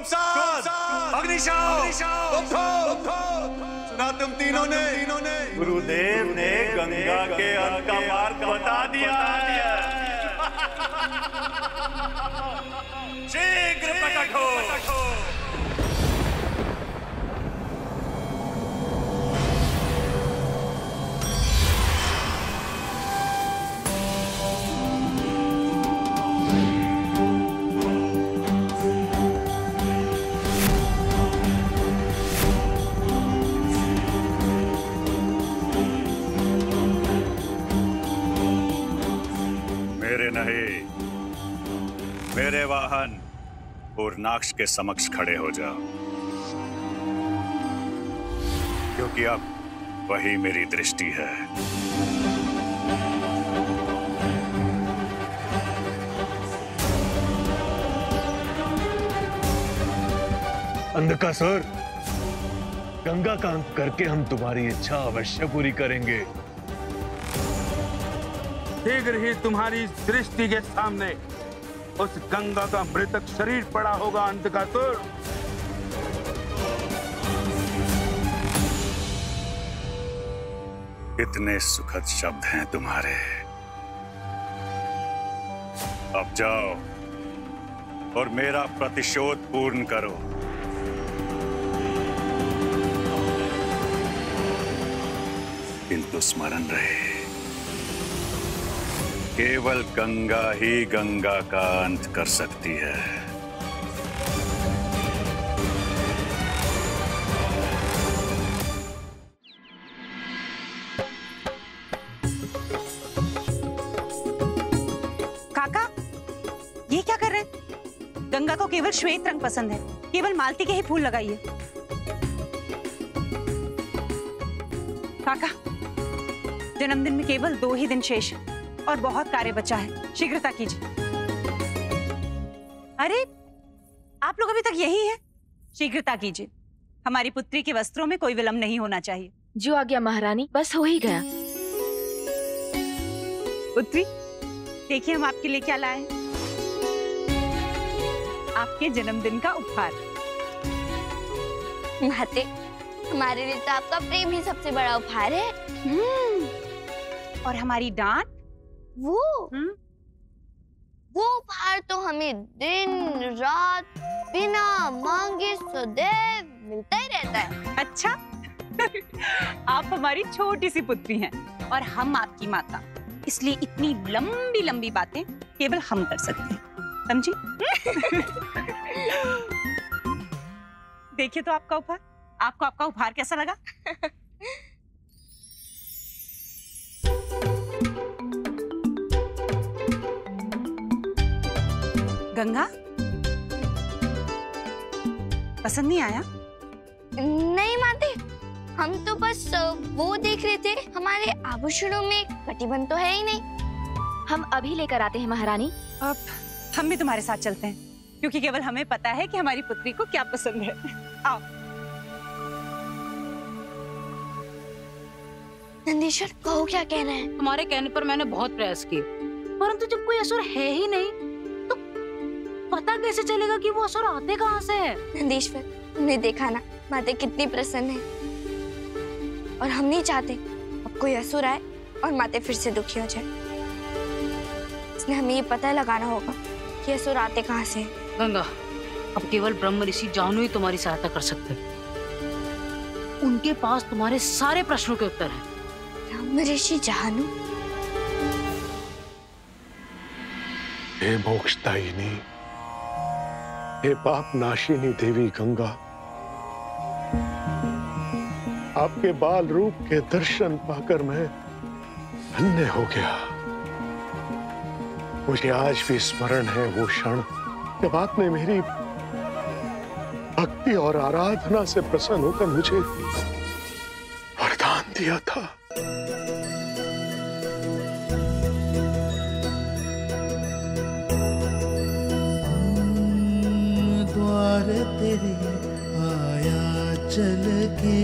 कुमसाद, अग्निशाव, सुना तुम तीनों ने गुरुदेव ने गंगा के अंत का मार्ग बता दिया है। शीघ्र प्रकट हो। नहीं, मेरे वाहन पूर्णाक्ष के समक्ष खड़े हो जाओ, क्योंकि अब वही मेरी दृष्टि है। अंधकासुर, गंगा का अंत करके हम तुम्हारी इच्छा अवश्य पूरी करेंगे। शीघ्र ही तुम्हारी दृष्टि के सामने उस गंगा का मृतक शरीर पड़ा होगा अंधकासुर। कितने सुखद शब्द हैं तुम्हारे। अब जाओ और मेरा प्रतिशोध पूर्ण करो। किंतु स्मरण रहे, केवल गंगा ही गंगा का अंत कर सकती है। काका, ये क्या कर रहे हैं? गंगा को केवल श्वेत रंग पसंद है, केवल मालती के ही फूल लगाइए। काका, जन्मदिन में केवल 2 ही दिन शेष है और बहुत कार्य बचा है, शीघ्रता कीजिए। अरे, आप लोग अभी तक यही हैं? शीघ्रता कीजिए, हमारी पुत्री के वस्त्रों में कोई विलंब नहीं होना चाहिए। जो आ गया महारानी, बस हो ही गया। पुत्री, देखिए हम आपके लिए क्या लाए हैं। आपके जन्मदिन का उपहार। माते, हमारे लिए तो आपका प्रेम ही सबसे बड़ा उपहार है। और हमारी डांट, वो उपहार तो हमें दिन रात बिना मांगे सदैव मिलता ही रहता है। अच्छा आप हमारी छोटी सी पुत्री हैं और हम आपकी माता, इसलिए इतनी लंबी लंबी बातें केवल हम कर सकते हैं, समझी? देखिए तो आपका उपहार। आपको आपका उपहार कैसा लगा? गंगा, पसंद नहीं आया? नहीं माते, हम तो बस वो देख रहे थे। हमारे आभूषणों में कटिबंध तो है ही नहीं। हम अभी लेकर आते हैं महारानी। अब हम भी तुम्हारे साथ चलते हैं, क्योंकि केवल हमें पता है कि हमारी पुत्री को क्या पसंद है। आओ। नंदीश्वर, कहो क्या कहना है? हमारे कहने पर मैंने बहुत प्रयास किए, परंतु जब कोई असुर है ही नहीं तो पता कैसे चलेगा कि वो असुर आते कहाँ से है? नंदीश्वर, तुमने देखा ना माते कितनी प्रसन्न है, और हम नहीं चाहते अब कोई असुर आए और माते फिर से दुखी हो जाए। इसलिए हमें ये पता लगाना होगा कि असुर आते कहाँ से हैं। गंगा, अब केवल ब्रह्म ऋषि जानू ही तुम्हारी सहायता कर सकते हैं। उनके पास तुम्हारे सारे प्रश्नों के उत्तर हैं। ब्रह्म ऋषि जानू? हे मोक्षदायिनी, हे पाप नाशिनी देवी गंगा, आपके बाल रूप के दर्शन पाकर मैं धन्य हो गया। मुझे आज भी स्मरण है वो क्षण जब आपने मेरी भक्ति और आराधना से प्रसन्न होकर मुझे वरदान दिया था। द्वार तेरे आया चल के,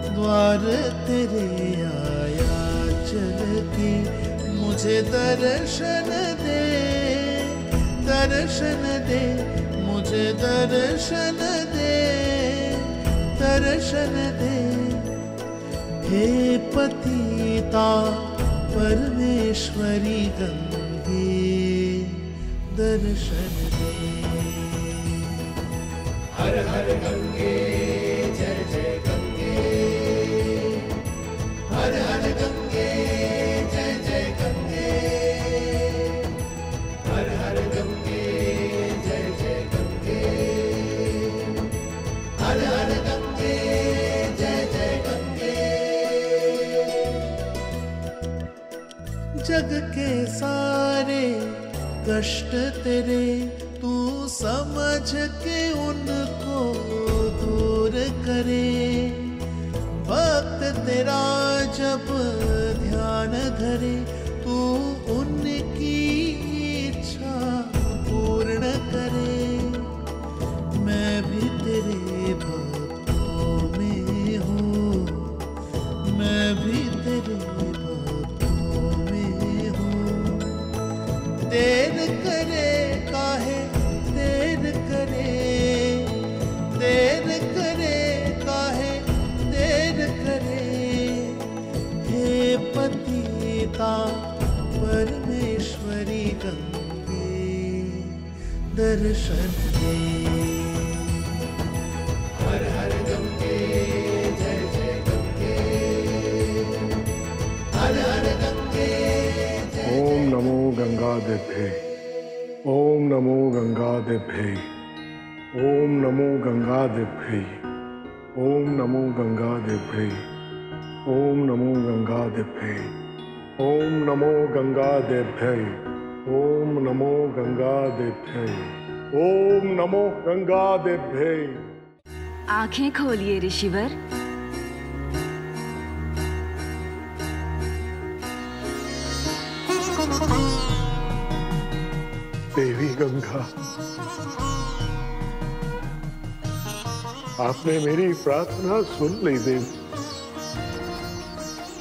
द्वार तेरे आया चल के, मुझे दर्शन दे, दर्शन दे, मुझे मुझे दर्शन दे, दर्शन दे। हे पतिता परमेश्वरी गंगे, दर्शन दे। हर हर गंगे जय जय गंगे, हर हर गंगे जय जय गंगे, हर हर गंगे जय जय गंगे, हर हर गंगे जय जय गंगे। जग के सारे कष्ट तेरे तू समझ के उनको दूर करे। भक्त तेरा जब ध्यान धरे तू उनकी इच्छा पूर्ण करे। मैं भी तेरे भक्तों में हूँ, मैं भी तेरे भक्तों में हूँ। देर करे काहे देर करे, देर करे काहे देर करे। हे पतिता परमेश्वरी गंगे, दर्शन दे। हर हर गंगे जय जय गंगे, हर हर गंगे। ओम नमो गंगादेव्यै, ओम नमो गंगादेव्यै, ओम नमो गंगादेव्यै, ओम नमो गंगादेव्यै, ओम नमो गंगादेव्यै, ओम नमो गंगादेव्यै, ओम नमो गंगादेव्यै, ओम नमो गंगादेव्यै। आंखें खोलिए ऋषिवर। देवी गंगा, आपने मेरी प्रार्थना सुन ली देवी।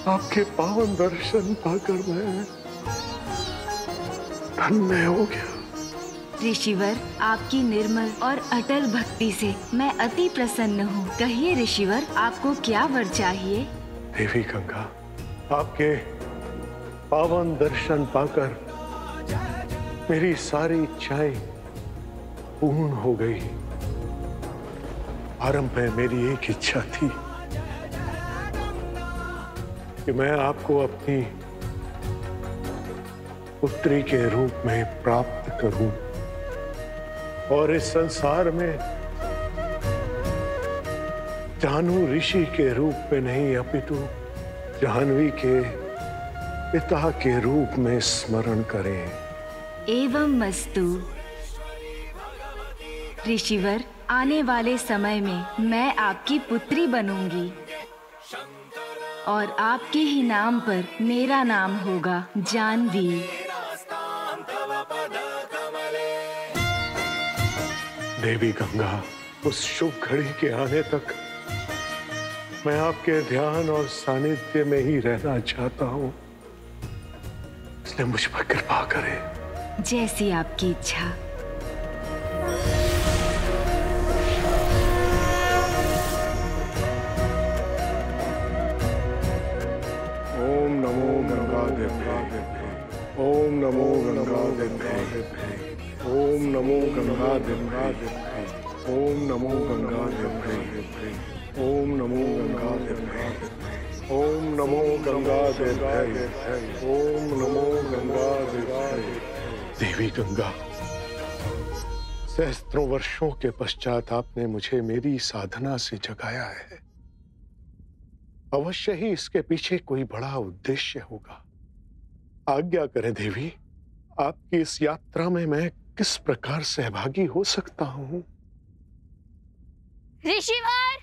आपके पावन दर्शन पाकर मैं धन्य हो गया। ऋषिवर, आपकी निर्मल और अटल भक्ति से मैं अति प्रसन्न हूँ। कहिए ऋषिवर, आपको क्या वर चाहिए? देवी गंगा, आपके पावन दर्शन पाकर मेरी सारी इच्छाएं पूर्ण हो गई। आरंभ में मेरी एक इच्छा थी कि मैं आपको अपनी पुत्री के रूप में प्राप्त करूं और इस संसार में जानू ऋषि के रूप में नहीं अपितु जाह्नवी के पिता के रूप में स्मरण करें। एवं मस्तु। ऋषिवर, आने वाले समय में मैं आपकी पुत्री बनूंगी और आपके ही नाम पर मेरा नाम होगा जाह्नवी। देवी गंगा, उस शुभ घड़ी के आने तक मैं आपके ध्यान और सानिध्य में ही रहना चाहता हूँ, इसलिए मुझ पर कृपा करें। जैसी आपकी इच्छा। ओम नमो गंगादेव्यै, ओम नमो गंगादेव्यै, ओम नमो गंगादेव्यै, ओम नमो गंगादेव्यै, ओम नमो गंगादेव्यै, ओम नमो गंगादेव्यै, ओम नमो गंगादेव्यै। देवी गंगा, सहस्त्रों वर्षों के पश्चात आपने मुझे मेरी साधना से जगाया है। अवश्य ही इसके पीछे कोई बड़ा उद्देश्य होगा। आज्ञा करें देवी, आपकी इस यात्रा में मैं किस प्रकार सहभागी हो सकता हूँ? ऋषिवर!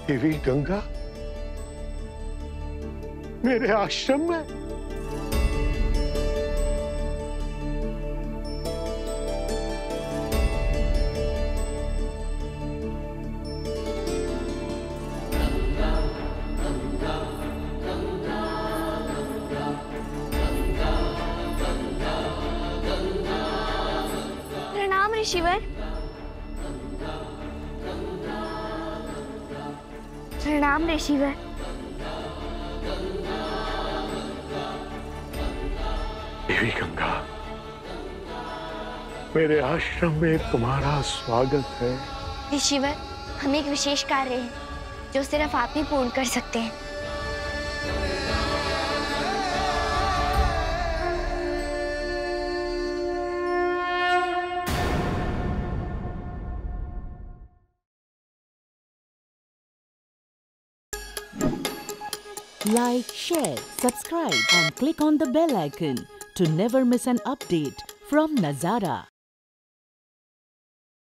देवी गंगा, मेरे आश्रम में ऋषिवर। प्रणाम ऋषिवर। देवी गंगा, मेरे आश्रम में तुम्हारा स्वागत है। ऋषिवर, हम एक विशेष कार्य है जो सिर्फ आप ही पूर्ण कर सकते हैं। Like, share, subscribe and click on the bell icon to never miss an update from Nazara.